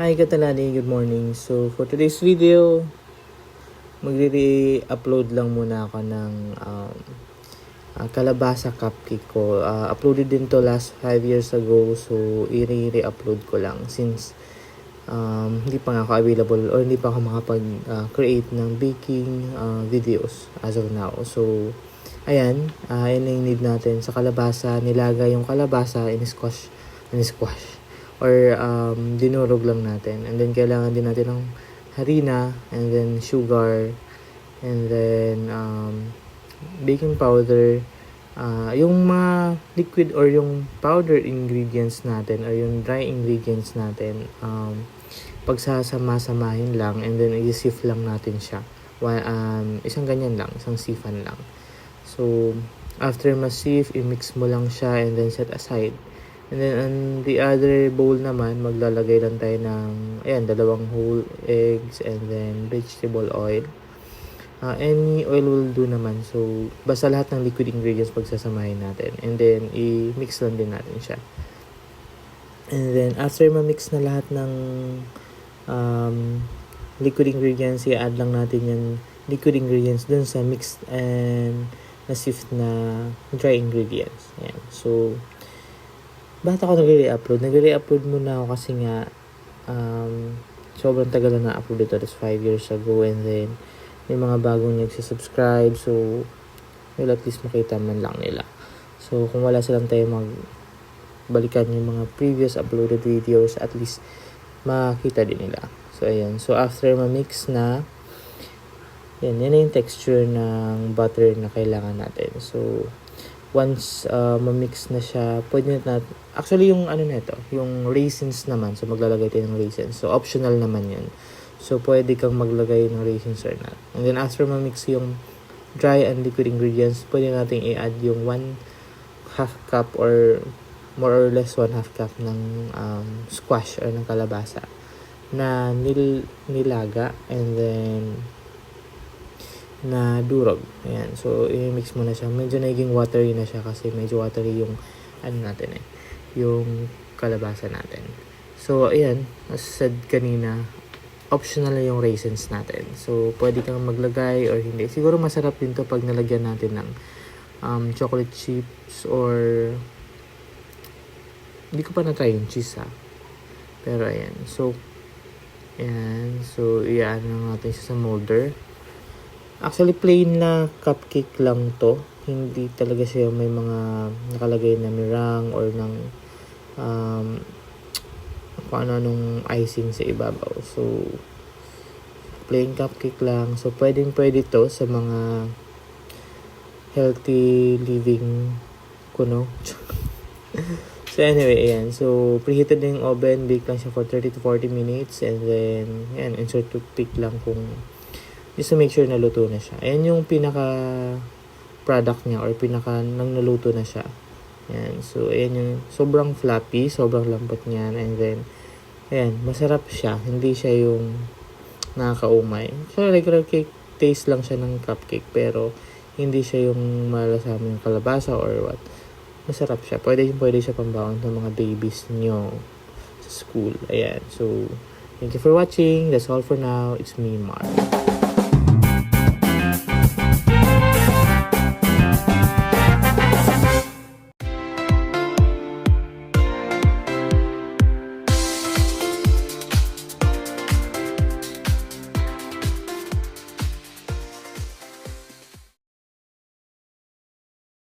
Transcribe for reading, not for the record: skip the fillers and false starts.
Hi Katalani, good morning. So for today's video, magre-upload lang muna ako ng kalabasa cupcake ko. Uploaded din to last 5 years ago, so i-re-upload ko lang since hindi pa nga ako available or hindi pa ako makapag-create ng baking videos as of now. So ayan, yun yung need natin sa kalabasa. Nilagay yung kalabasa in squash or dinurog lang natin, and then kailangan din natin ng harina, and then sugar, and then baking powder, yung mga liquid or yung powder ingredients natin or yung dry ingredients natin, pagsasama-samahin lang, and then i-sieve lang natin siya. Isang ganyan lang, isang sifan lang. So after ma-sieve, i-mix mo lang siya and then set aside. And then on the other bowl naman, maglalagay lang tayo ng, dalawang whole eggs and then vegetable oil. Any oil will do naman. So, basta lahat ng liquid ingredients pagsasamahin natin. And then, i-mix lang din natin siya. And then, after ma-mix na lahat ng liquid ingredients, i-add lang natin yung liquid ingredients dun sa mixed and na-sift na dry ingredients. Ayan. So, bakit ako nagre-upload? Nagre-upload muna ako kasi nga sobrang tagal na na-upload ito. That's 5 years ago, and then may mga bagong nagsasubscribe, so at least makita man lang nila. So kung wala silang tayo magbalikan yung mga previous uploaded videos, at least makita din nila. So ayan, so after ma-mix na, yan na yung texture ng butter na kailangan natin. So once ma-mix na siya, pwede natin, actually yung yung raisins naman, so maglalagay tayo ng raisins. So optional naman yun. So pwede kang maglagay ng raisins or not. And then after ma-mix yung dry and liquid ingredients, pwede natin i-add yung 1/2 cup or more or less 1/2 cup ng squash or ng kalabasa na nilaga and then na durog. Ayan. So, i-mix mo na siya. Medyo naging watery na siya kasi medyo watery yung yung kalabasa natin. So, ayan. As said kanina, optional na yung raisins natin. So, pwede kang maglagay or hindi. Siguro masarap din to pag nalagyan natin ng chocolate chips or hindi ko pa na-try yung cheese Pero, ayan. So, ayan. So, iyan lang natin siya sa molder. Actually, plain na cupcake lang to. Hindi talaga siya may mga nakalagay na meringue or ng kung ano-anong icing sa ibabaw. So, plain cupcake lang. So, pwede to sa mga healthy living kuno. So, anyway, ayan. So, preheated na yung oven. Bake lang siya for 30 to 40 minutes. And then, ayan, insert toothpick lang just to make sure na luto na siya. Ayan yung pinaka product niya or pinaka nang naluto na siya. Ayan. So, ayan yung sobrang fluffy, sobrang lambot niyan. And then, ayan, masarap siya. Hindi siya yung nakakaumay. So, regular cake, taste lang siya ng cupcake. Pero, hindi siya yung malasama yung kalabasa or what. Masarap siya. Pwede siya pambaon ng mga babies nyo sa school. Ayan. So, thank you for watching. That's all for now. It's me, Mark.